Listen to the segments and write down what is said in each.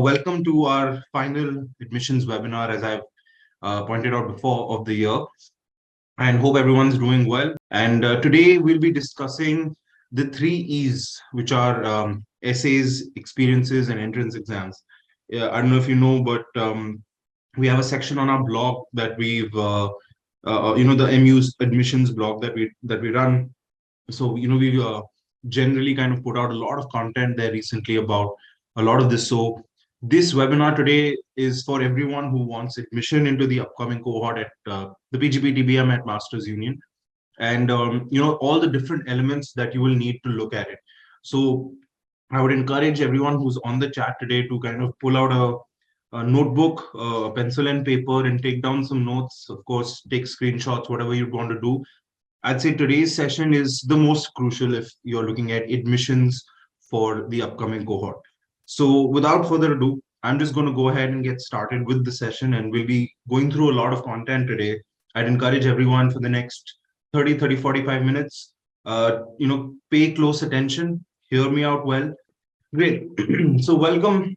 Welcome to our final admissions webinar, as I've pointed out before, of the year, and hope everyone's doing well. And today we'll be discussing the 3 E's, which are essays, experiences, and entrance exams. I don't know if you know, but we have a section on our blog that we've, the MU's admissions blog that we run. So we generally kind of put out a lot of content there recently about a lot of this. So this webinar today is for everyone who wants admission into the upcoming cohort at the PGP TBM at Masters Union, and all the different elements that you will need to look at it. So I would encourage everyone who's on the chat today to kind of pull out a notebook, a pencil and paper, and take down some notes. Of course, take screenshots, whatever you want to do. I'd say today's session is the most crucial if you're looking at admissions for the upcoming cohort. So without further ado, I'm just going to go ahead and get started with the session, and we'll be going through a lot of content today. I'd encourage everyone for the next 30, 45 minutes, pay close attention, hear me out well. Great. So welcome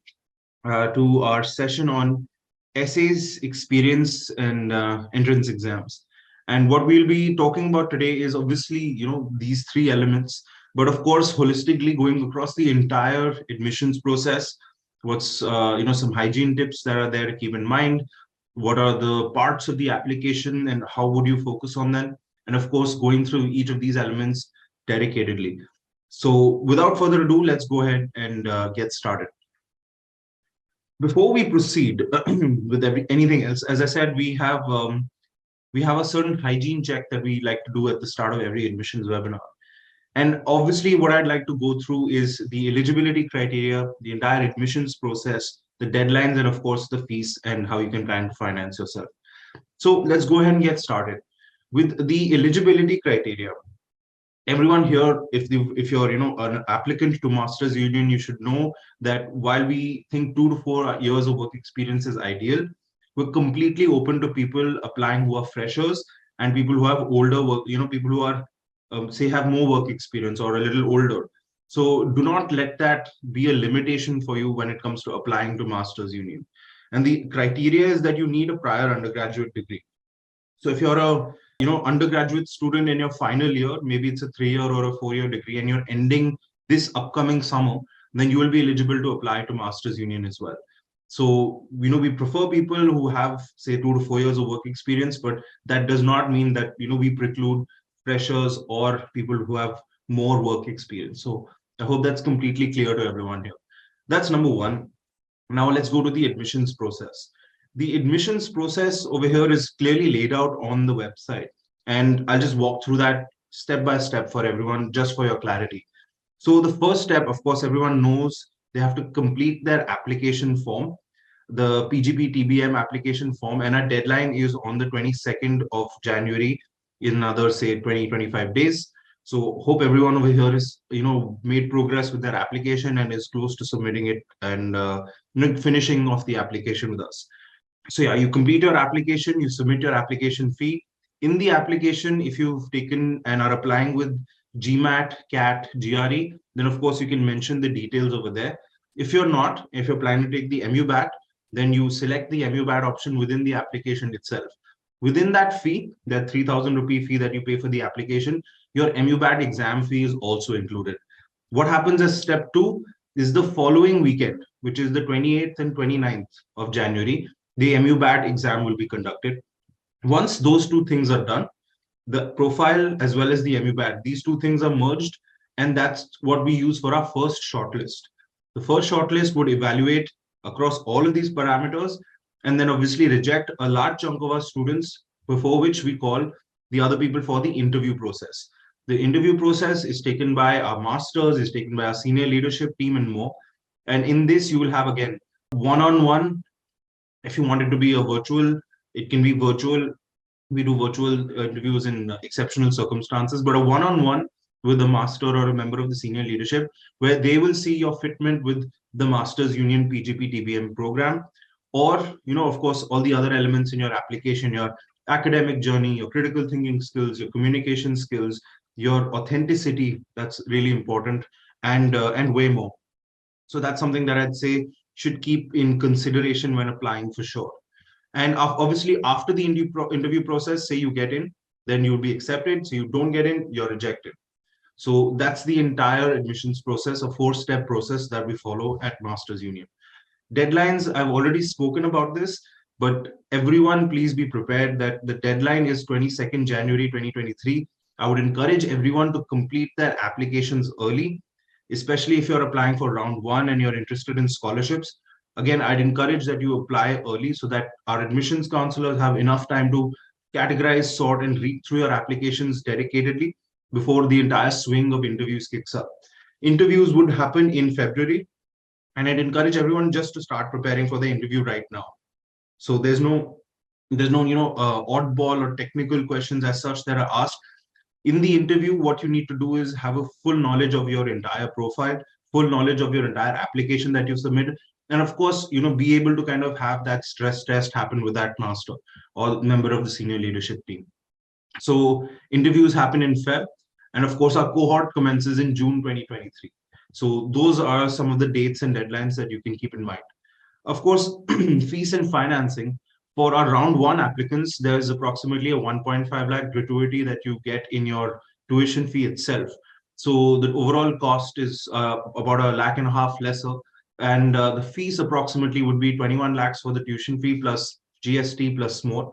to our session on essays, experience, and entrance exams. And what we'll be talking about today is obviously, these 3 elements, but of course, holistically going across the entire admissions process. What's, some hygiene tips that are there to keep in mind? What are the parts of the application and how would you focus on them? And of course, going through each of these elements dedicatedly. So without further ado, let's go ahead and get started. Before we proceed with anything else, as I said, we have a certain hygiene check that we like to do at the start of every admissions webinar. And obviously, what I'd like to go through is the eligibility criteria, the entire admissions process, the deadlines, and of course, the fees and how you can kind of finance yourself. So let's go ahead and get started with the eligibility criteria. Everyone here, if you're an applicant to Masters Union, you should know that while we think 2 to 4 years of work experience is ideal, we're completely open to people applying who are freshers and people who have older work, people who are say have more work experience or a little older. So do not let that be a limitation for you when it comes to applying to Masters Union. And the criteria is that you need a prior undergraduate degree. So if you're a undergraduate student in your final year, maybe it's a 3-year or a 4-year degree, and you're ending this upcoming summer, then you will be eligible to apply to Masters Union as well. So, we prefer people who have, say, 2 to 4 years of work experience, but that does not mean that, we preclude freshers or people who have more work experience. So I hope that's completely clear to everyone here. That's number one. Now let's go to the admissions process. The admissions process over here is clearly laid out on the website, and I'll just walk through that step by step for everyone, just for your clarity. So the first step, of course, everyone knows they have to complete their application form, the PGP TBM application form, and our deadline is on the 22nd of January in another, say, 20-25 days. So hope everyone over here is, made progress with their application and is close to submitting it and finishing off the application with us. So yeah, you complete your application, you submit your application fee. In the application, if you've taken and are applying with GMAT, CAT, GRE, then of course you can mention the details over there. If you're not, if you're planning to take the MUBAT, then you select the MUBAT option within the application itself. Within that fee, that 3,000 rupee fee that you pay for the application, your MUBAT exam fee is also included. What happens as step 2 is the following weekend, which is the 28th and 29th of January, the MUBAT exam will be conducted. Once those 2 things are done, the profile as well as the MUBAT, these 2 things are merged, and that's what we use for our first shortlist. The first shortlist would evaluate across all of these parameters and then obviously reject a large chunk of our students, before which we call the other people for the interview process. The interview process is taken by our masters, is taken by our senior leadership team and more. And in this, you will have, again, one-on-one. If you want it to be a virtual, it can be virtual. We do virtual interviews in exceptional circumstances, but a one-on-one with a master or a member of the senior leadership, where they will see your fitment with the Masters Union PGP TBM program, or, of course, all the other elements in your application, your academic journey, your critical thinking skills, your communication skills, your authenticity, that's really important, and way more. So that's something that I'd say should keep in consideration when applying for sure. And obviously, after the interview process, say you get in, then you'll be accepted. So you don't get in, you're rejected. So that's the entire admissions process, a 4-step process that we follow at Masters Union. Deadlines, I've already spoken about this, but everyone please be prepared that the deadline is 22nd January 2023. I would encourage everyone to complete their applications early, especially if you're applying for round one and you're interested in scholarships. Again, I'd encourage that you apply early so that our admissions counselors have enough time to categorize, sort, and read through your applications dedicatedly before the entire swing of interviews kicks up. Interviews would happen in February, and I'd encourage everyone just to start preparing for the interview right now. So there's no oddball or technical questions as such that are asked in the interview. What you need to do is have a full knowledge of your entire profile, full knowledge of your entire application that you submitted, and of course, be able to kind of have that stress test happen with that master or member of the senior leadership team. So interviews happen in Feb, and of course our cohort commences in June 2023. So those are some of the dates and deadlines that you can keep in mind. Of course, fees and financing for our round one applicants, there's approximately a 1.5 lakh gratuity that you get in your tuition fee itself. So the overall cost is about a lakh and a half lesser, and the fees approximately would be 21 lakhs for the tuition fee plus GST plus more.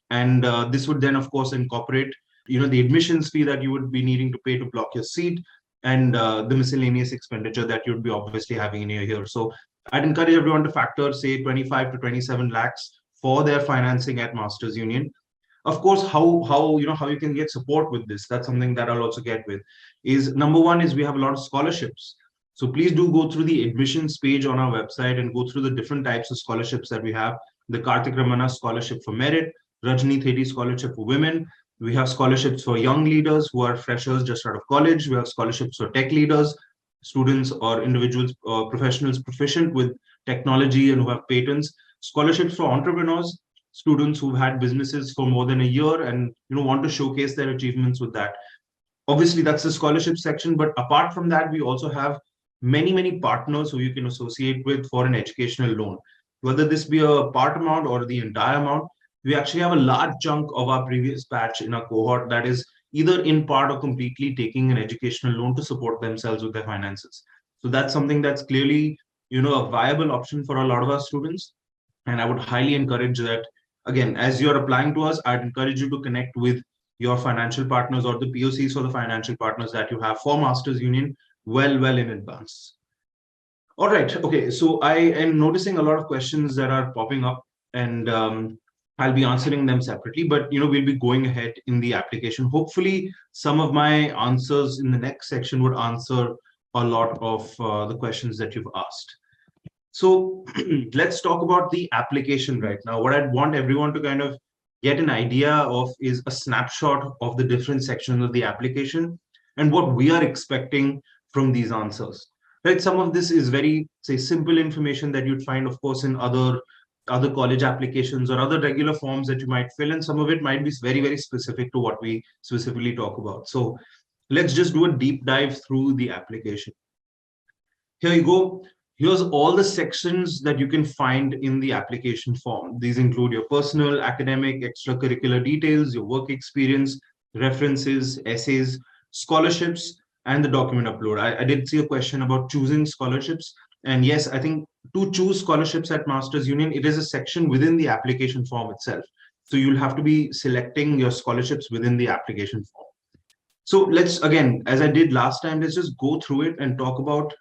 And this would then, of course, incorporate, the admissions fee that you would be needing to pay to block your seat, and the miscellaneous expenditure that you'd be obviously having in your year. So I'd encourage everyone to factor, say, 25 to 27 lakhs for their financing at Masters Union. Of course, how you can get support with this, that's something that I'll also get with, is number one is we have a lot of scholarships. So please do go through the admissions page on our website and go through the different types of scholarships that we have. The Karthik Ramana Scholarship for Merit, Rajni Thedi Scholarship for Women. We have scholarships for young leaders who are freshers just out of college. We have scholarships for tech leaders, students or individuals or professionals proficient with technology and who have patents. Scholarships for entrepreneurs, students who've had businesses for more than a year and want to showcase their achievements with that. Obviously, that's the scholarship section. But apart from that, we also have many partners who you can associate with for an educational loan. Whether this be a part amount or the entire amount, we actually have a large chunk of our previous batch in our cohort that is either in part or completely taking an educational loan to support themselves with their finances. So that's something that's clearly, a viable option for a lot of our students. And I would highly encourage that, again, as you're applying to us, I'd encourage you to connect with your financial partners or the POCs or the financial partners that you have for Masters Union well in advance. All right. Okay. So I am noticing a lot of questions that are popping up, and I'll be answering them separately, but we'll be going ahead in the application. Hopefully, some of my answers in the next section would answer a lot of the questions that you've asked. So let's talk about the application right now. What I'd want everyone to kind of get an idea of is a snapshot of the different sections of the application and what we are expecting from these answers. Right? Some of this is very, say, simple information that you'd find, of course, in other college applications or other regular forms that you might fill in. Some of it might be very specific to what we specifically talk about. So let's just do a deep dive through the application. Here you go. Here's all the sections that you can find in the application form. These include your personal, academic, extracurricular details, your work experience, references, essays, scholarships, and the document upload. I did see a question about choosing scholarships. And yes, I think to choose scholarships at Masters Union, it is a section within the application form itself. So you'll have to be selecting your scholarships within the application form. So let's, again, as I did last time, let's just go through it and talk about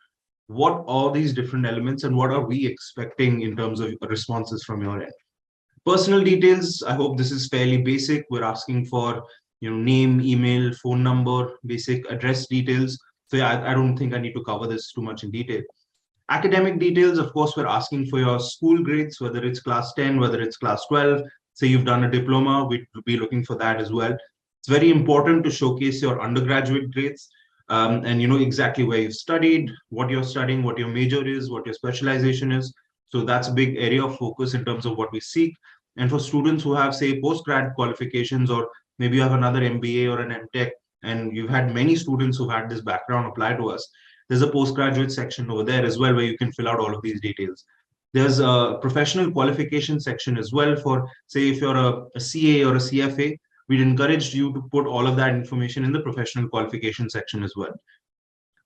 what are these different elements and what are we expecting in terms of responses from your end. Personal details, I hope this is fairly basic. We're asking for name, email, phone number, basic address details. So yeah, I don't think I need to cover this too much in detail. Academic details, of course, we're asking for your school grades, whether it's class 10, whether it's class 12. Say you've done a diploma, we'd be looking for that as well. It's very important to showcase your undergraduate grades and exactly where you've studied, what you're studying, what your major is, what your specialization is. So that's a big area of focus in terms of what we seek. And for students who have, say, post-grad qualifications, or maybe you have another MBA or an MTech, and you've had many students who've had this background apply to us, there's a postgraduate section over there as well where you can fill out all of these details. There's a professional qualification section as well for, say, if you're a CA or a CFA, we'd encourage you to put all of that information in the professional qualification section as well.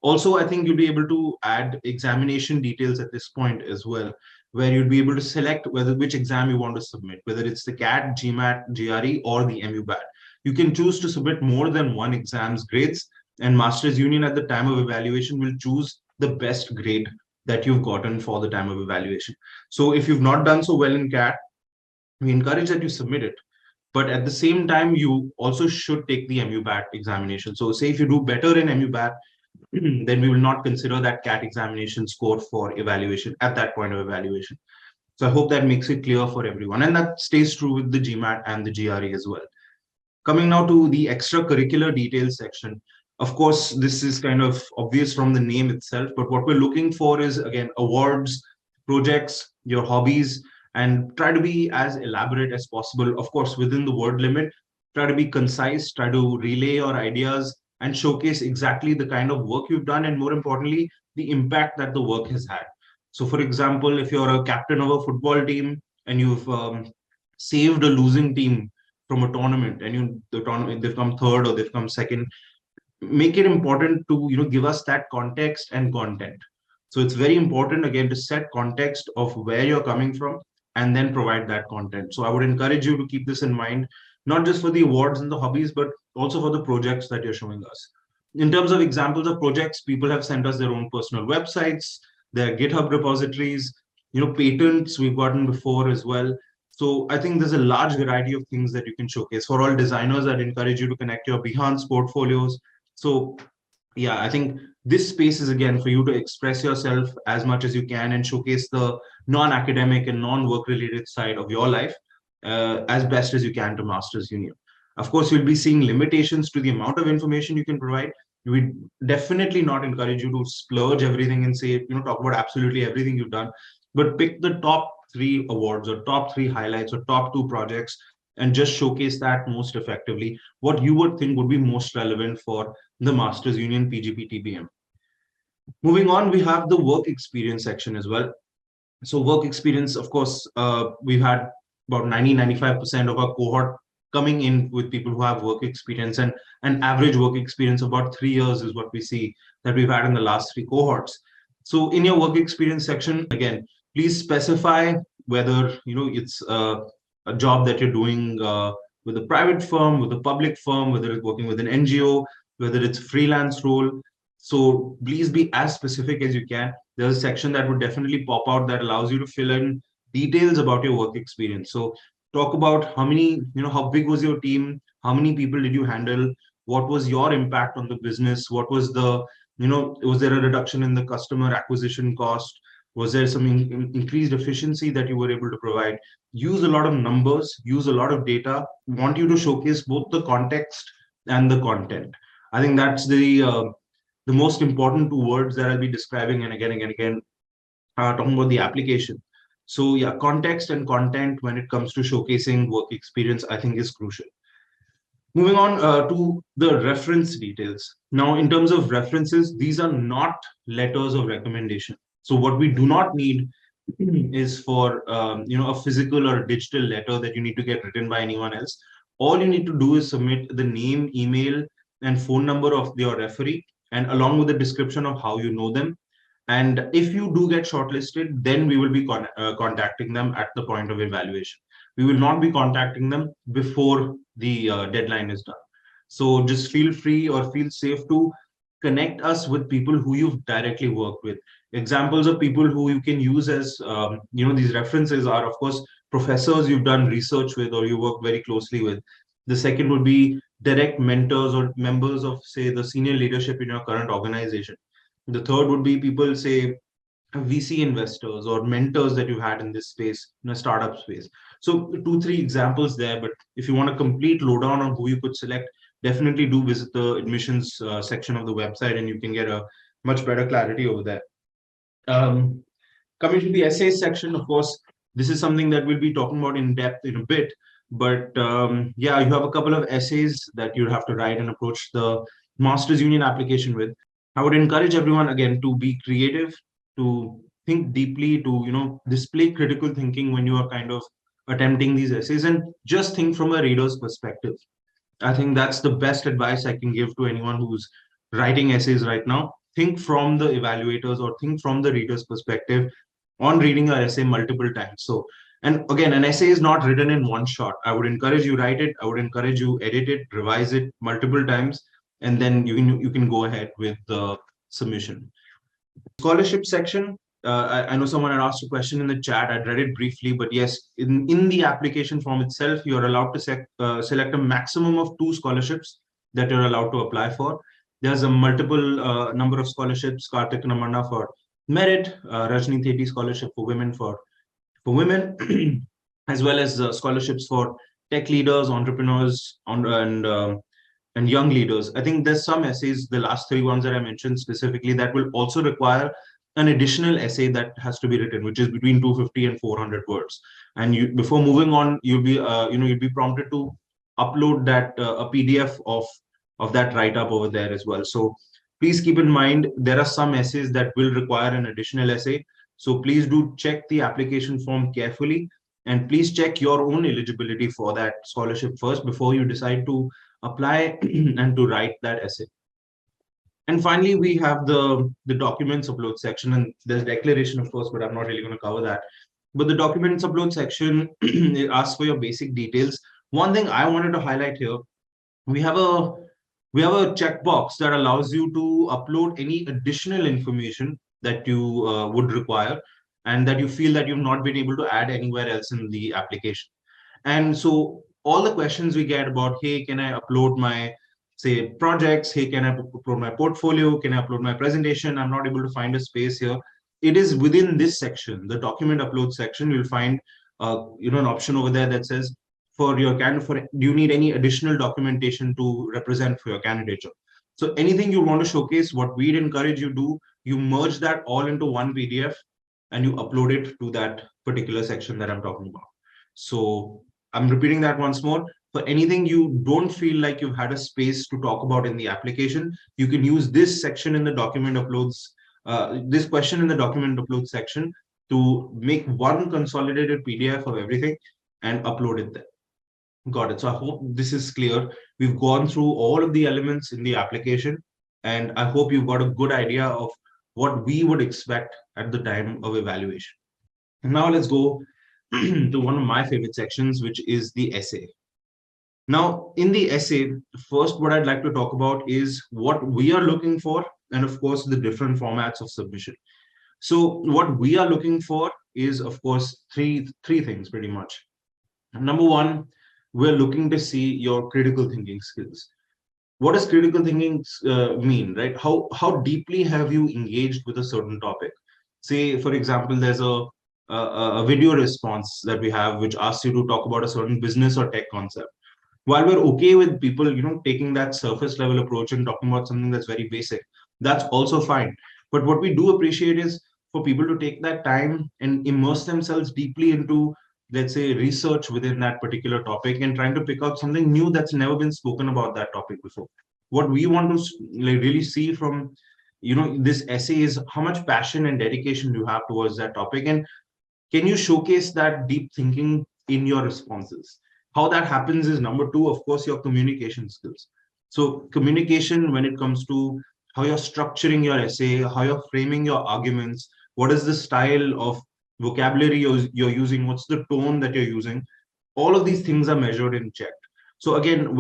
Also, I think you'll be able to add examination details at this point as well, where you'll be able to select which exam you want to submit, whether it's the CAT, GMAT, GRE, or the MUBAT. You can choose to submit more than one exam's grades, and Masters Union at the time of evaluation will choose the best grade that you've gotten for the time of evaluation. So if you've not done so well in CAT, we encourage that you submit it. But at the same time, you also should take the MUBAT examination. So say if you do better in MUBAT, then we will not consider that CAT examination score for evaluation at that point of evaluation. So I hope that makes it clear for everyone. And that stays true with the GMAT and the GRE as well. Coming now to the extracurricular details section. Of course, this is kind of obvious from the name itself, but what we're looking for is, again, awards, projects, your hobbies, and try to be as elaborate as possible. Of course, within the word limit, try to be concise, try to relay your ideas and showcase exactly the kind of work you've done, and more importantly, the impact that the work has had. So for example, if you're a captain of a football team and you've saved a losing team from a tournament, and the tournament, they've come third or they've come second, make it important to give us that context and content. So it's very important, again, to set context of where you're coming from and then provide that content. So I would encourage you to keep this in mind, not just for the awards and the hobbies, but also for the projects that you're showing us. In terms of examples of projects, people have sent us their own personal websites, their GitHub repositories, patents we've gotten before as well. So I think there's a large variety of things that you can showcase. For all designers, I'd encourage you to connect your Behance portfolios. So yeah, I think this space is, again, for you to express yourself as much as you can and showcase the non-academic and non-work related side of your life as best as you can to Masters Union. Of course, you'll be seeing limitations to the amount of information you can provide. We definitely not encourage you to splurge everything and say, talk about absolutely everything you've done, but pick the top 3 awards or top 3 highlights or top 2 projects and just showcase that most effectively, what you would think would be most relevant for the Masters Union PGP TBM. Moving on, we have the work experience section as well. So work experience, of course, we've had about 90-95% of our cohort coming in with people who have work experience, and an average work experience of about 3 years is what we see that we've had in the last 3 cohorts. So in your work experience section, again, please specify whether it's a job that you're doing with a private firm, with a public firm, whether it's working with an NGO, whether it's a freelance role. So please be as specific as you can. There's a section that would definitely pop out that allows you to fill in details about your work experience. So talk about how many, how big was your team? How many people did you handle? What was your impact on the business? What was the, was there a reduction in the customer acquisition cost? Was there some increased efficiency that you were able to provide? Use a lot of numbers, use a lot of data. Want you to showcase both the context and the content. I think that's the most important 2 words that I'll be describing, and again, talking about the application. So yeah, context and content when it comes to showcasing work experience, I think is crucial. Moving on to the reference details. Now, in terms of references, these are not letters of recommendation. So what we do not need is for a physical or a digital letter that you need to get written by anyone else. All you need to do is submit the name, email, and phone number of your referee, and along with the description of how you know them. And if you do get shortlisted, then we will be contacting them at the point of evaluation. We will not be contacting them before the deadline is done. So just feel free or feel safe to connect us with people who you've directly worked with. Examples of people who you can use as these references are, of course, professors you've done research with or you work very closely with. The second would be direct mentors or members of, say, the senior leadership in your current organization. The third would be people, say, VC investors or mentors that you had in this space, in a startup space. So 2-3 examples there, but if you want a complete lowdown on who you could select, definitely do visit the admissions section of the website and you can get a much better clarity over there. Coming to the essays section, of course, this is something that we'll be talking about in depth in a bit, but yeah, you have a couple of essays that you have to write and approach the Masters Union application with. I would encourage everyone, again, to be creative, to think deeply, to display critical thinking when you are kind of attempting these essays, and just think from a reader's perspective. I think that's the best advice I can give to anyone who's writing essays right now. Think from the evaluators or think from the reader's perspective on reading your essay multiple times. So, and again, an essay is not written in one shot. I would encourage you write it. I would encourage you edit it, revise it multiple times, and then you can go ahead with the submission. Scholarship section. I know someone had asked a question in the chat. I read it briefly, but yes, in the application form itself, you're allowed to select a maximum of 2 scholarships that you're allowed to apply for. There's a multiple number of scholarships. Kartik Namanna for merit, Rajni Theti scholarship for women for women, as well as scholarships for tech leaders, entrepreneurs, and young leaders. I think there's some essays, the last 3 ones that I mentioned specifically, that will also require an additional essay that has to be written, which is between 250 and 400 words. And you, before moving on, you'll be prompted to upload that a PDF of that write up over there as well. So please keep in mind there are some essays that will require an additional essay. So please do check the application form carefully, and please check your own eligibility for that scholarship first before you decide to apply and to write that essay. And finally, we have the documents upload section, and there's declaration, of course, but I'm not really going to cover that. But the documents upload section, it asks for your basic details. One thing I wanted to highlight here, we have a checkbox that allows you to upload any additional information that you would require and that you feel that you've not been able to add anywhere else in the application. And so all the questions we get about, hey, can I upload my, say, projects? Hey, can I upload my portfolio? Can I upload my presentation? I'm not able to find a space here. It is within this section, the document upload section. You'll find an option over there that says, for your candidate, do you need any additional documentation to represent for your candidature? So anything you want to showcase, what we'd encourage you do, you merge that all into one PDF and you upload it to that particular section that I'm talking about. So I'm repeating that once more. For anything you don't feel like you've had a space to talk about in the application, you can use this section in the document uploads, this question in the document upload section, to make one consolidated PDF of everything and upload it there. Got it. So I hope this is clear. We've gone through all of the elements in the application, and I hope you've got a good idea of what we would expect at the time of evaluation. And now let's go to one of my favorite sections, which is the essay. Now, in the essay, first, what I'd like to talk about is what we are looking for, and of course, the different formats of submission. So what we are looking for is, of course, three things pretty much. Number one, we're looking to see your critical thinking skills. What does critical thinking mean, right? How deeply have you engaged with a certain topic? Say, for example, there's a video response that we have which asks you to talk about a certain business or tech concept. While we're okay with people, taking that surface level approach and talking about something that's very basic, that's also fine. But what we do appreciate is for people to take that time and immerse themselves deeply into, let's say, research within that particular topic and trying to pick out something new that's never been spoken about that topic before. What we want to really see from this essay is how much passion and dedication you have towards that topic, and can you showcase that deep thinking in your responses. How that happens is, number two, of course, your communication skills. So communication, when it comes to how you're structuring your essay, how you're framing your arguments, what is the style of vocabulary you're using, what's the tone that you're using, all of these things are measured and checked. So again,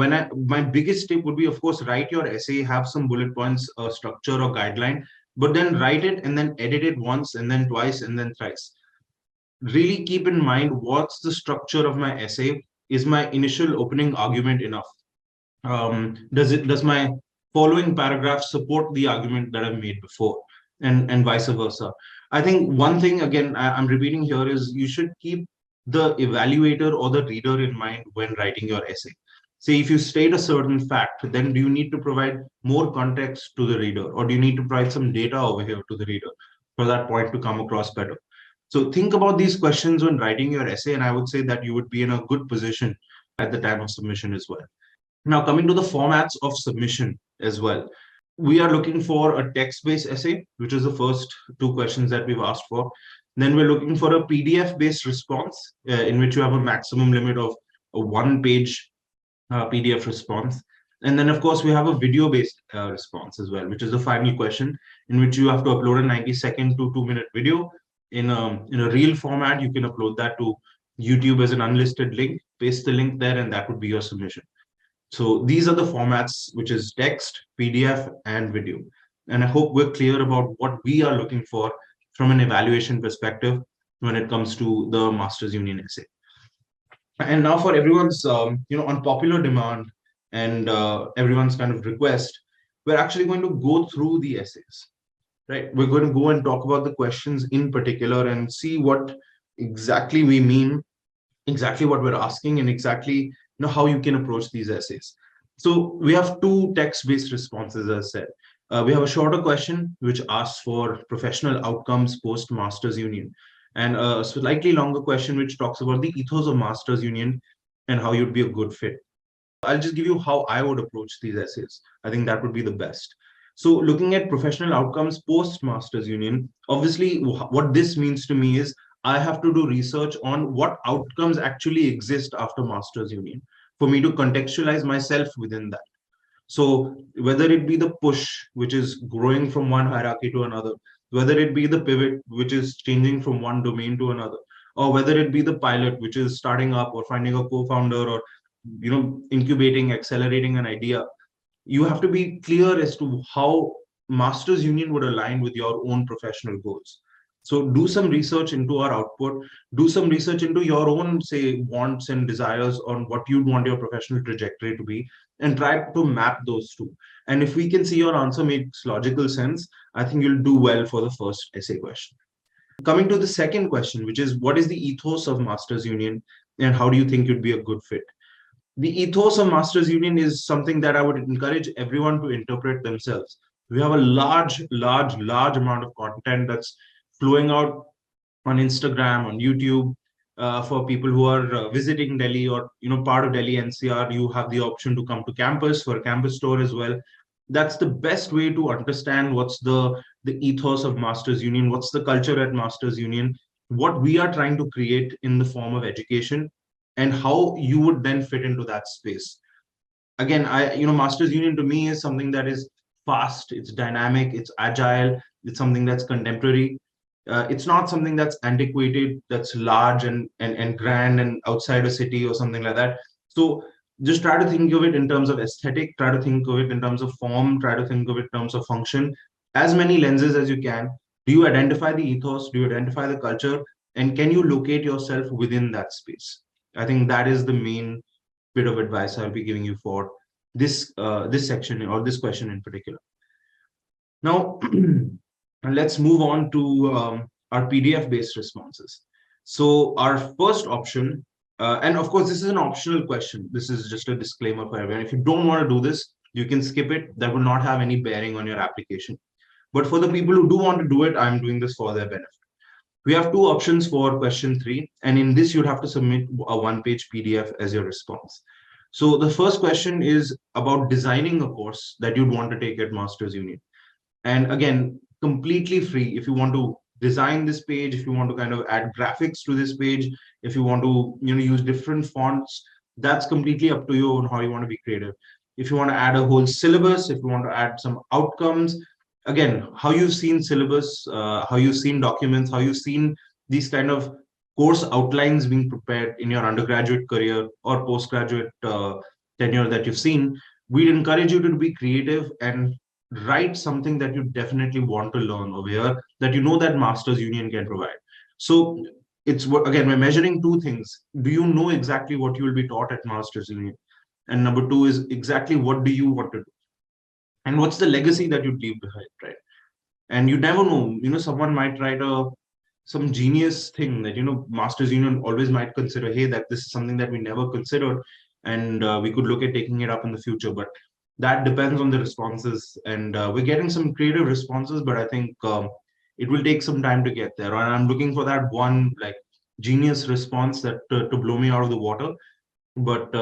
my biggest tip would be, of course, write your essay, have some bullet points, structure or guideline, but then write it and then edit it once and then twice and then thrice. Really keep in mind, what's the structure of my essay? Is my initial opening argument enough? Does my following paragraph support the argument that I've made before, and vice versa? I think one thing, again, I'm repeating here, is you should keep the evaluator or the reader in mind when writing your essay. Say if you state a certain fact, then do you need to provide more context to the reader, or do you need to provide some data over here to the reader for that point to come across better? So think about these questions when writing your essay, and I would say that you would be in a good position at the time of submission as well. Now, coming to the formats of submission as well. we are looking for a text-based essay, which is the first two questions that we've asked for. Then we're looking for a PDF-based response, in which you have a maximum limit of a one-page PDF response. And then, of course, we have a video-based response as well, which is the final question, in which you have to upload a 90-second to 2-minute video in a reel format. You can upload that to YouTube as an unlisted link, paste the link there, and that would be your submission. So these are the formats, which is text, PDF, and video. And I hope we're clear about what we are looking for from an evaluation perspective when it comes to the Masters Union essay. And now for everyone's, on popular demand and everyone's kind of request, we're actually going to go through the essays, right? We're going to go and talk about the questions in particular and see what exactly we mean, exactly what we're asking, and exactly how you can approach these essays. So we have two text-based responses, as I said. We have a shorter question which asks for professional outcomes post Masters Union, and a slightly longer question which talks about the ethos of Masters Union and how you'd be a good fit. I'll just give you how I would approach these essays. I think that would be the best. So looking at professional outcomes post Masters Union, obviously what this means to me is I have to do research on what outcomes actually exist after Masters Union for me to contextualize myself within that. So whether it be the push, which is growing from one hierarchy to another, whether it be the pivot, which is changing from one domain to another, or whether it be the pilot, which is starting up or finding a co-founder or incubating, accelerating an idea, you have to be clear as to how Masters Union would align with your own professional goals. So do some research into our output, do some research into your own, say, wants and desires on what you'd want your professional trajectory to be, and try to map those two. And if we can see your answer makes logical sense, I think you'll do well for the first essay question. Coming to the second question, which is what is the ethos of Masters Union and how do you think you'd be a good fit? The ethos of Masters Union is something that I would encourage everyone to interpret themselves. We have a large amount of content that's flowing out on Instagram, on YouTube. For people who are visiting Delhi or part of Delhi NCR, you have the option to come to campus for a campus tour as well. That's the best way to understand what's the ethos of Masters Union, what's the culture at Masters Union, what we are trying to create in the form of education, and how you would then fit into that space. Again, Masters Union to me is something that is fast, it's dynamic, it's agile, it's something that's contemporary. It's not something that's antiquated, that's large and grand and outside a city or something like that. So just try to think of it in terms of aesthetic, try to think of it in terms of form, try to think of it in terms of function, as many lenses as you can. Do you identify the ethos? Do you identify the culture? And can you locate yourself within that space? I think that is the main bit of advice I'll be giving you for this section or this question in particular. Now, let's move on to our PDF-based responses. So our first option, and of course, this is an optional question. This is just a disclaimer for everyone. If you don't want to do this, you can skip it. That will not have any bearing on your application. But for the people who do want to do it, I'm doing this for their benefit. We have two options for question 3, and in this you'd have to submit a one-page PDF as your response. So the first question is about designing a course that you'd want to take at Masters Union. And again, completely free. If you want to design this page, if you want to kind of add graphics to this page, if you want to use different fonts, that's completely up to you on how you want to be creative. If you want to add a whole syllabus, if you want to add some outcomes, again, how you've seen syllabus, how you've seen documents, how you've seen these kind of course outlines being prepared in your undergraduate career or postgraduate tenure that you've seen, we'd encourage you to be creative and write something that you definitely want to learn over here, that that Masters Union can provide. So it's, again, we're measuring two things. Do you know exactly what you will be taught at Masters Union? And number two is exactly what do you want to do? And what's the legacy that you leave behind, right? And you never know, someone might write some genius thing that, Masters Union always might consider, hey, that this is something that we never considered, and we could look at taking it up in the future. But that depends on the responses, and we're getting some creative responses, but I think it will take some time to get there. And I'm looking for that one genius response that to blow me out of the water. But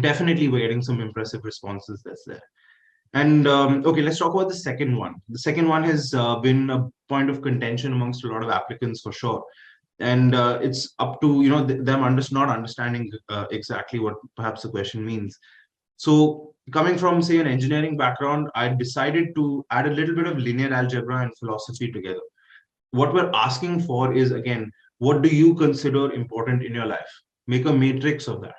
definitely we're getting some impressive responses that's there. And okay, let's talk about the second one. The second one has been a point of contention amongst a lot of applicants for sure. And it's up to them not understanding exactly what perhaps the question means. So coming from say an engineering background, I decided to add a little bit of linear algebra and philosophy together. What we're asking for is, again, what do you consider important in your life? Make a matrix of that.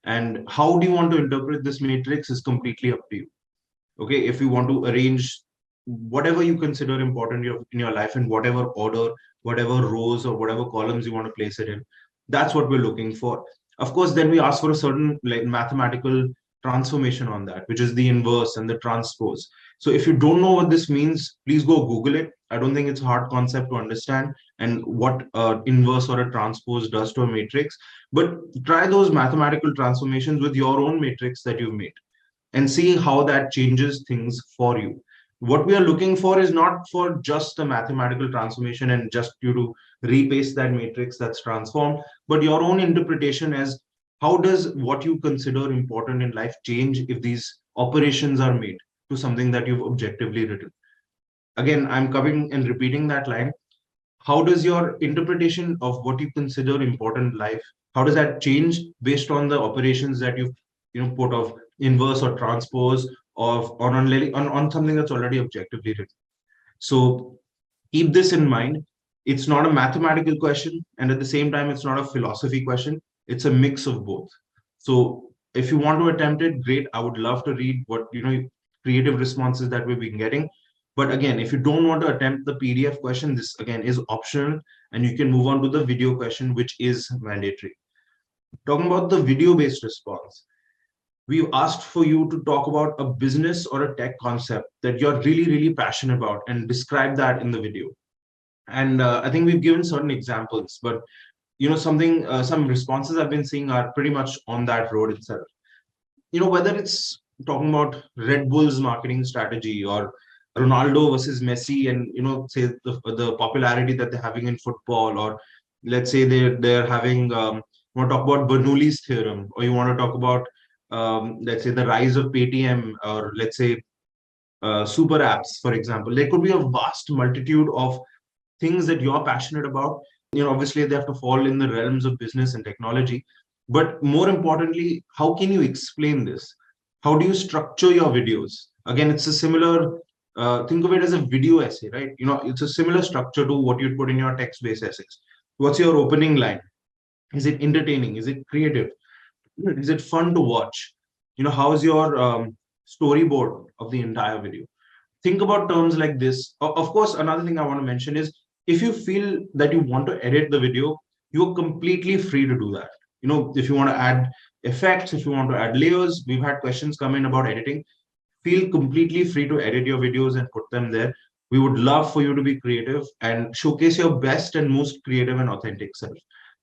And how do you want to interpret this matrix is completely up to you. Okay, if you want to arrange whatever you consider important in your life in whatever order, whatever rows or whatever columns you want to place it in, that's what we're looking for. Of course, then we ask for a certain like mathematical transformation on that, which is the inverse and the transpose. So if you don't know what this means, please go Google it. I don't think it's a hard concept to understand and what inverse or a transpose does to a matrix. But try those mathematical transformations with your own matrix that you've made and see how that changes things for you. What we are looking for is not for just a mathematical transformation and just you to repaste that matrix that's transformed, but your own interpretation as how does what you consider important in life change if these operations are made to something that you've objectively written. Again, I'm coming and repeating that line. How does your interpretation of what you consider important in life, how does that change based on the operations that you've put of inverse or transpose of on something that's already objectively written? So keep this in mind. It's not a mathematical question, and at the same time it's not a philosophy question. It's a mix of both. So if you want to attempt it, great. I would love to read what creative responses that we've been getting. But again, if you don't want to attempt the PDF question, this again is optional, and you can move on to the video question, which is mandatory. Talking about the video based response, we've asked for you to talk about a business or a tech concept that you're really, really passionate about and describe that in the video. And I think we've given certain examples, but some responses I've been seeing are pretty much on that road itself. Whether it's talking about Red Bull's marketing strategy or Ronaldo versus Messi, and say the popularity that they're having in football, or let's say they're having you want to talk about Bernoulli's theorem, or you want to talk about let's say the rise of Paytm, or let's say super apps, for example. There could be a vast multitude of things that you're passionate about. Obviously they have to fall in the realms of business and technology, but more importantly, how can you explain this? How do you structure your videos? Again, it's a similar think of it as a video essay, right? It's a similar structure to what you'd put in your text-based essays. What's your opening line? Is it entertaining? Is it creative? Is it fun to watch? How is your storyboard of the entire video? Think about terms like this. Of course, another thing I want to mention is, if you feel that you want to edit the video, you're completely free to do that. If you want to add effects, if you want to add layers, we've had questions come in about editing. Feel completely free to edit your videos and put them there. We would love for you to be creative and showcase your best and most creative and authentic self.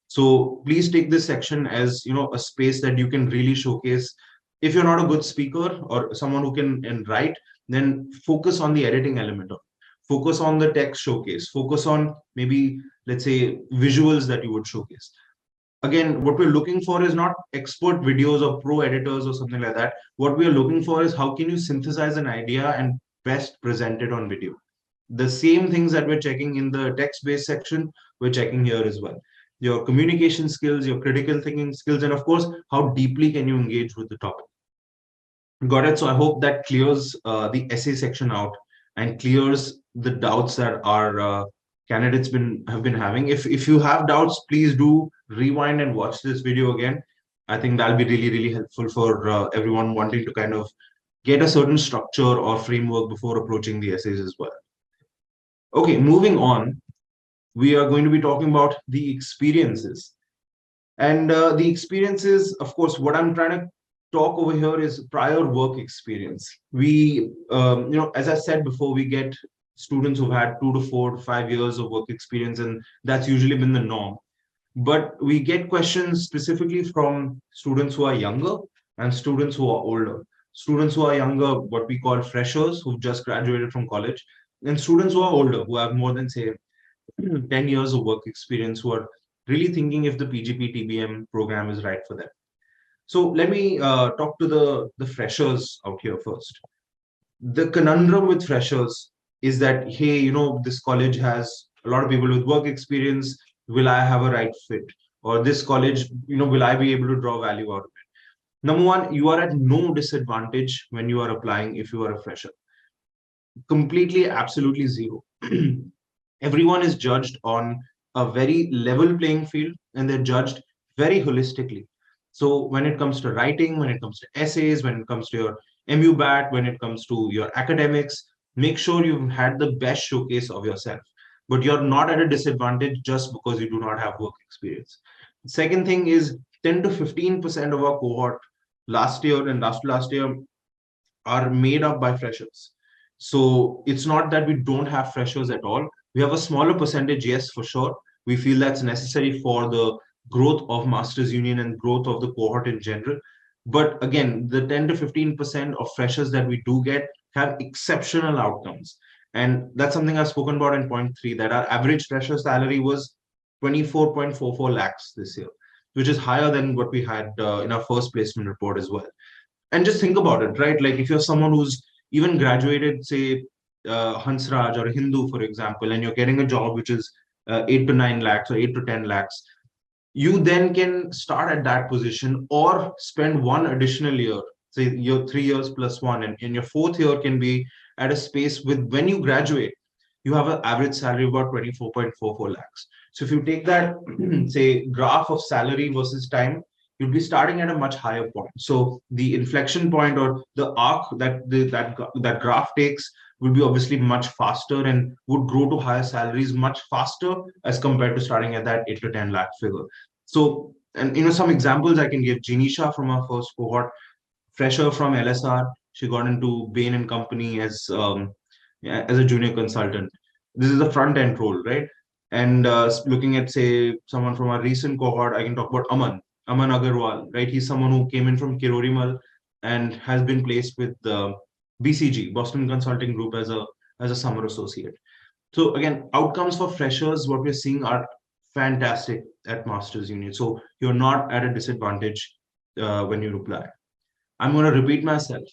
So please take this section as a space that you can really showcase. If you're not a good speaker or someone who can and write, then focus on the editing element of it. Focus on the text showcase. Focus on maybe, let's say, visuals that you would showcase. Again, what we're looking for is not expert videos or pro editors or something like that. What we are looking for is how can you synthesize an idea and best present it on video. The same things that we're checking in the text-based section, we're checking here as well. Your communication skills, your critical thinking skills, and of course, how deeply can you engage with the topic. Got it. So I hope that clears the essay section out and clears the doubts that our candidates have been having. If you have doubts, please do rewind and watch this video again. I think that'll be really, really helpful for everyone wanting to kind of get a certain structure or framework before approaching the essays as well. Okay, moving on, we are going to be talking about the experiences. And the experiences, of course, what I'm trying to talk over here is prior work experience. We, as I said before, we get students who've had 2 to 4 to 5 years of work experience, and that's usually been the norm. But we get questions specifically from students who are younger and students who are older. Students who are younger, what we call freshers, who've just graduated from college, and students who are older, who have more than, say, 10 years of work experience, who are really thinking if the PGP TBM program is right for them. So let me talk to the freshers out here first. The conundrum with freshers is that, hey, this college has a lot of people with work experience. Will I have a right fit? Or this college, will I be able to draw value out of it? Number one, you are at no disadvantage when you are applying if you are a fresher. Completely, absolutely zero. Everyone is judged on a very level playing field, and they're judged very holistically. So when it comes to writing, when it comes to essays, when it comes to your MUBAT, when it comes to your academics, make sure you've had the best showcase of yourself. But you're not at a disadvantage just because you do not have work experience. Second thing is 10 to 15% of our cohort last year and last year are made up by freshers. So it's not that we don't have freshers at all. We have a smaller percentage, yes, for sure. We feel that's necessary for the growth of Masters Union and growth of the cohort in general. But again, the 10 to 15% of freshers that we do get have exceptional outcomes. And that's something I've spoken about in point three, that our average fresher salary was 24.44 lakhs this year, which is higher than what we had in our first placement report as well. And just think about it, right? Like if you're someone who's even graduated, say, Hansraj or Hindu, for example, and you're getting a job which is 8 to 9 lakhs or 8 to 10 lakhs, you then can start at that position or spend one additional year, say your 3 years plus one, and in your fourth year can be at a space with, when you graduate, you have an average salary of about 24.44 lakhs. So if you take that, say, graph of salary versus time, you'll be starting at a much higher point. So the inflection point or the arc that graph takes will be obviously much faster and would grow to higher salaries much faster as compared to starting at that 8 to 10 lakh figure. So, and some examples I can give. Jinisha from our first cohort, fresher from LSR, she got into Bain and Company as a junior consultant. This is a front end role, right? And looking at, say, someone from our recent cohort, I can talk about Aman Agarwal, right? He's someone who came in from Kirorimal and has been placed with BCG, Boston Consulting Group, as a summer associate. So again, outcomes for freshers, what we're seeing are fantastic at Masters Union. So you're not at a disadvantage when you apply. I'm going to repeat myself.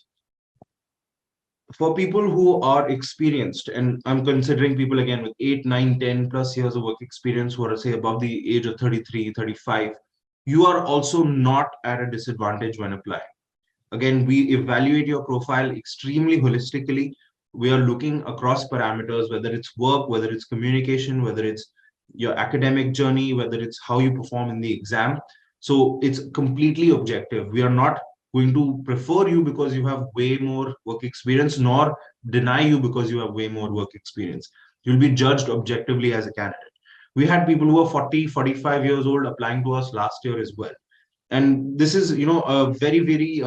For people who are experienced, and I'm considering people again with 8, 9, 10 plus years of work experience who are, say, above the age of 33, 35, you are also not at a disadvantage when applying. Again, we evaluate your profile extremely holistically. We are looking across parameters, whether it's work, whether it's communication, whether it's your academic journey, whether it's how you perform in the exam. So it's completely objective. We are not going to prefer you because you have way more work experience, nor deny you because you have way more work experience. You'll be judged objectively as a candidate. We had people who are 40, 45 years old applying to us last year as well. And this is, a very, very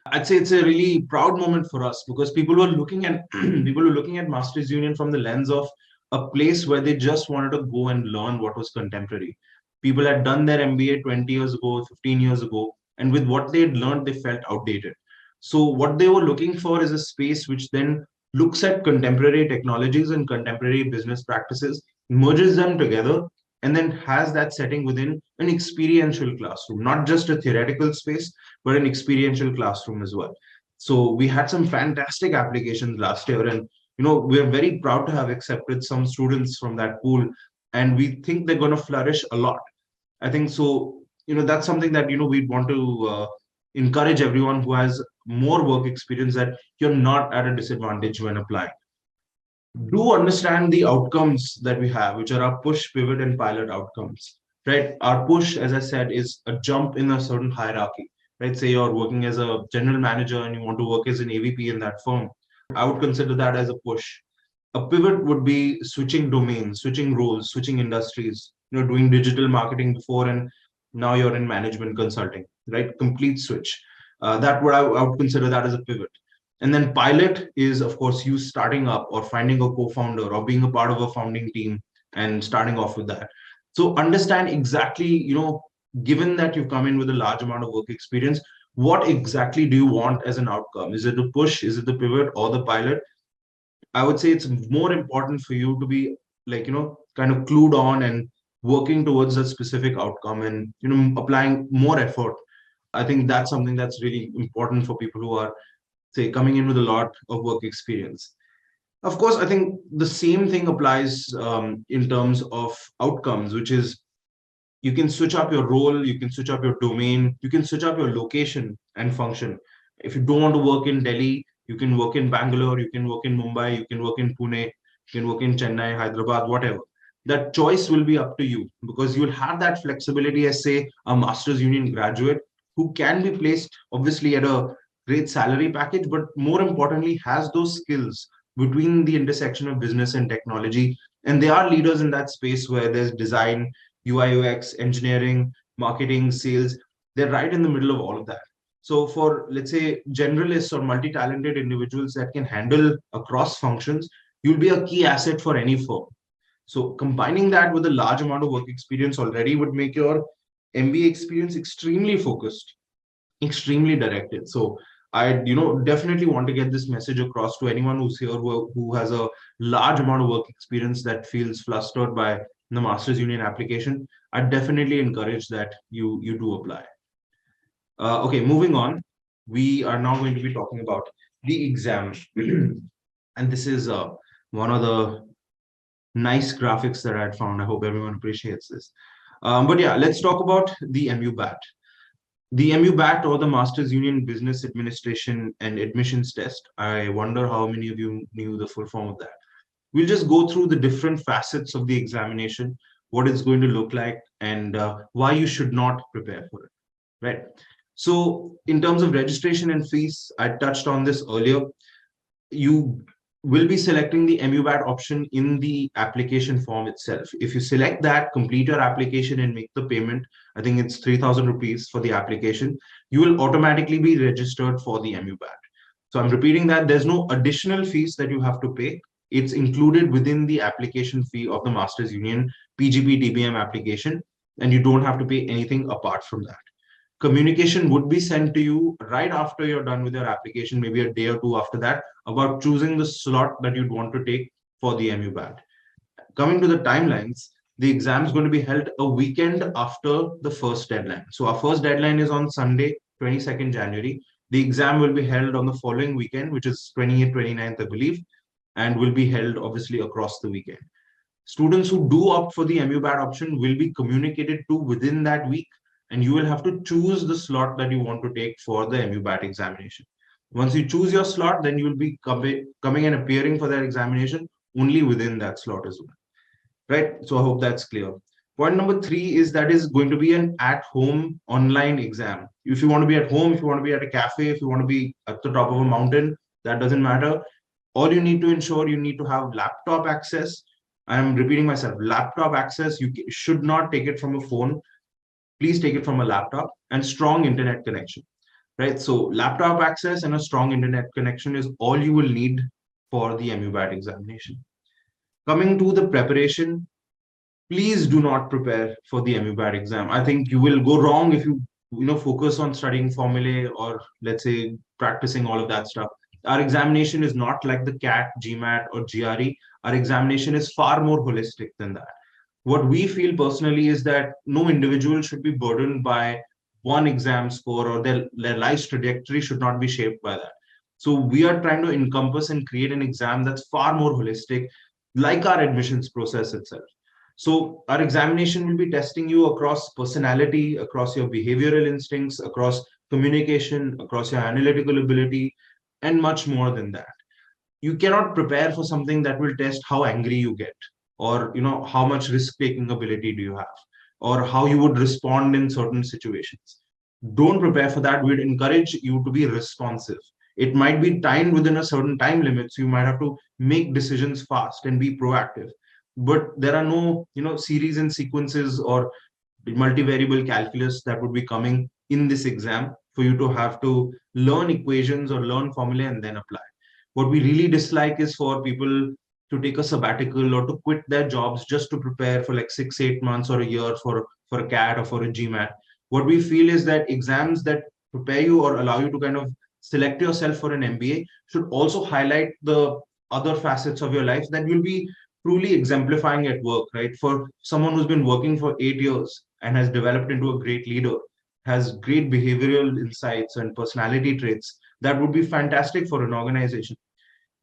I'd say it's a really proud moment for us, because people were looking at people were looking at Masters Union from the lens of a place where they just wanted to go and learn what was contemporary. People had done their MBA 20 years ago, 15 years ago, and with what they had learned, they felt outdated. So what they were looking for is a space which then looks at contemporary technologies and contemporary business practices, merges them together, and then has that setting within an experiential classroom, not just a theoretical space, but an experiential classroom as well. So we had some fantastic applications last year, and we are very proud to have accepted some students from that pool, and we think they're going to flourish a lot. I think so. That's something that we want to encourage everyone who has more work experience, that you're not at a disadvantage when applying. Do understand the outcomes that we have, which are our push, pivot, and pilot outcomes. Right? Our push, as I said, is a jump in a certain hierarchy. Right? Say you're working as a general manager and you want to work as an AVP in that firm. I would consider that as a push. A pivot would be switching domains, switching roles, switching industries. Doing digital marketing before, and now you're in management consulting. Right? Complete switch. That would I would consider that as a pivot. And then pilot is, of course, you starting up or finding a co-founder or being a part of a founding team and starting off with that. So understand exactly, given that you've come in with a large amount of work experience, what exactly do you want as an outcome? Is it the push? Is it the pivot or the pilot? I would say it's more important for you to be like, kind of clued on and working towards a specific outcome and, applying more effort. I think that's something that's really important for people who are say coming in with a lot of work experience. Of course, I think the same thing applies in terms of outcomes, which is you can switch up your role, you can switch up your domain, you can switch up your location and function. If you don't want to work in Delhi, you can work in Bangalore, you can work in Mumbai, you can work in Pune, you can work in Chennai, Hyderabad, whatever. That choice will be up to you because you will have that flexibility as, say, a master's union graduate who can be placed obviously at a great salary package, but more importantly, has those skills between the intersection of business and technology. And they are leaders in that space where there's design, UI, UX, engineering, marketing, sales. They're right in the middle of all of that. So for, let's say, generalists or multi-talented individuals that can handle across functions, you'll be a key asset for any firm. So combining that with a large amount of work experience already would make your MBA experience extremely focused, extremely directed. So I, definitely want to get this message across to anyone who's here who has a large amount of work experience that feels flustered by the Masters Union application. I definitely encourage that you do apply. Okay, moving on. We are now going to be talking about the exam, and this is one of the nice graphics that I had found. I hope everyone appreciates this. But yeah, let's talk about the MUBAT. The MUBAT, or the Masters Union Business Administration and Admissions Test. I wonder how many of you knew the full form of that. We'll just go through the different facets of the examination, what it's going to look like, and why you should not prepare for it, right? So in terms of registration and fees, I touched on this earlier. You will be selecting the MUBAT option in the application form itself. If you select that, complete your application and make the payment, I think it's 3,000 rupees for the application, you will automatically be registered for the MUBAT. So I'm repeating that there's no additional fees that you have to pay. It's included within the application fee of the Masters Union PGP TBM application, and you don't have to pay anything apart from that. Communication would be sent to you right after you're done with your application, maybe a day or two after that, about choosing the slot that you'd want to take for the MUBAT. Coming to the timelines, the exam is going to be held a weekend after the first deadline. So our first deadline is on Sunday, 22nd January. The exam will be held on the following weekend, which is 28th, 29th, I believe, and will be held obviously across the weekend. Students who do opt for the MUBAT option will be communicated to within that week, and you will have to choose the slot that you want to take for the MUBAT examination. Once you choose your slot, then you will be coming and appearing for that examination only within that slot as well, right? So I hope that's clear. Point number 3 is that is going to be an at-home online exam. If you want to be at home, if you want to be at a cafe, if you want to be at the top of a mountain, that doesn't matter. All you need to ensure, you need to have laptop access. I'm repeating myself, laptop access. You should not take it from a phone. Please take it from a laptop, and strong internet connection, right? So laptop access and a strong internet connection is all you will need for the MUBAT examination. Coming to the preparation, please do not prepare for the MUBAT exam. I think you will go wrong if you focus on studying formulae or, let's say, practicing all of that stuff. Our examination is not like the CAT, GMAT, or GRE. Our examination is far more holistic than that. What we feel personally is that no individual should be burdened by one exam score, or their life's trajectory should not be shaped by that. So we are trying to encompass and create an exam that's far more holistic, like our admissions process itself. So our examination will be testing you across personality, across your behavioral instincts, across communication, across your analytical ability, and much more than that. You cannot prepare for something that will test how angry you get, or how much risk-taking ability do you have, or how you would respond in certain situations. Don't prepare for that. We'd encourage you to be responsive. It might be timed within a certain time limit, so you might have to make decisions fast and be proactive. But there are no series and sequences or multivariable calculus that would be coming in this exam for you to have to learn equations or learn formulae and then apply. What we really dislike is for people to take a sabbatical or to quit their jobs just to prepare for like 6-8 months or a year for a CAT or for a GMAT. What we feel is that exams that prepare you or allow you to kind of select yourself for an MBA should also highlight the other facets of your life that you'll be truly exemplifying at work, right? For someone who's been working for 8 years and has developed into a great leader, has great behavioral insights and personality traits, that would be fantastic for an organization.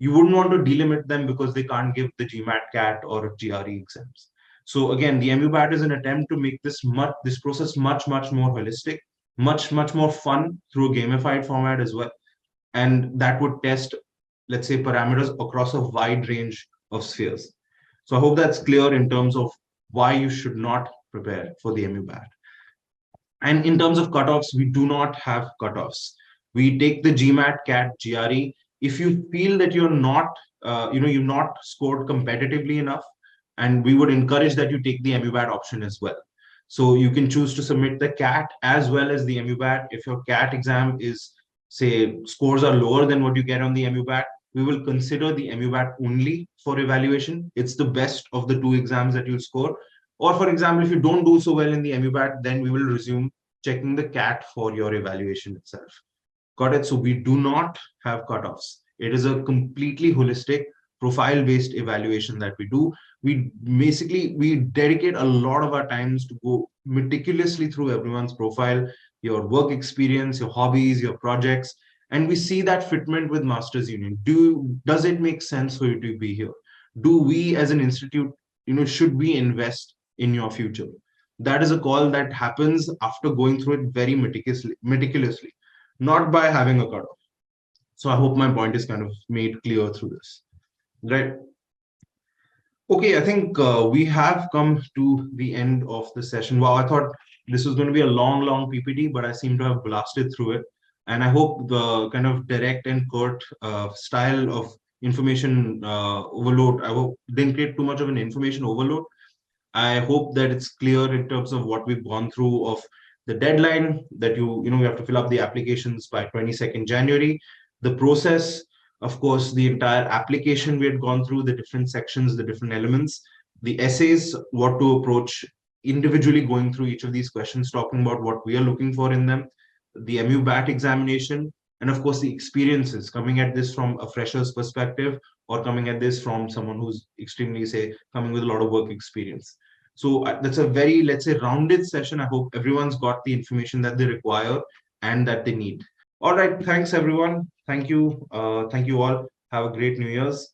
You wouldn't want to delimit them because they can't give the GMAT CAT or GRE exams. So again, the MUBAT is an attempt to make this process much more holistic, much more fun through a gamified format as well. And that would test, let's say, parameters across a wide range of spheres. So I hope that's clear in terms of why you should not prepare for the MUBAT. And in terms of cutoffs, we do not have cutoffs. We take the GMAT, CAT, GRE. If you feel that you're not, you've not scored competitively enough, and we would encourage that you take the MUBAT option as well. So you can choose to submit the CAT as well as the MUBAT. If your CAT exam is, say, scores are lower than what you get on the MUBAT, we will consider the MUBAT only for evaluation. It's the best of the two exams that you'll score. Or for example, if you don't do so well in the MUBAT, then we will resume checking the CAT for your evaluation itself. Got it? So we do not have cutoffs. It is a completely holistic profile-based evaluation that we do. We dedicate a lot of our times to go meticulously through everyone's profile, your work experience, your hobbies, your projects, and we see that fitment with Masters Union. Does it make sense for you to be here? Do we as an institute, should we invest in your future? That is a call that happens after going through it very meticulously, not by having a cutoff. So I hope my point is kind of made clear through this. Right. Okay, I think we have come to the end of the session. Wow, I thought this was going to be a long PPT, but I seem to have blasted through it. And I hope the kind of direct and curt style of information overload, I hope didn't create too much of an information overload. I hope that it's clear in terms of what we've gone through of the deadline that we have to fill up the applications by 22nd January, the process, of course, the entire application we had gone through, the different sections, the different elements, the essays, what to approach, individually going through each of these questions, talking about what we are looking for in them, the MUBAT examination, and of course, the experiences, coming at this from a fresher's perspective or coming at this from someone who's extremely, say, coming with a lot of work experience. So that's a very, let's say, rounded session. I hope everyone's got the information that they require and that they need. All right. Thanks, everyone. Thank you. Thank you all. Have a great New Year's.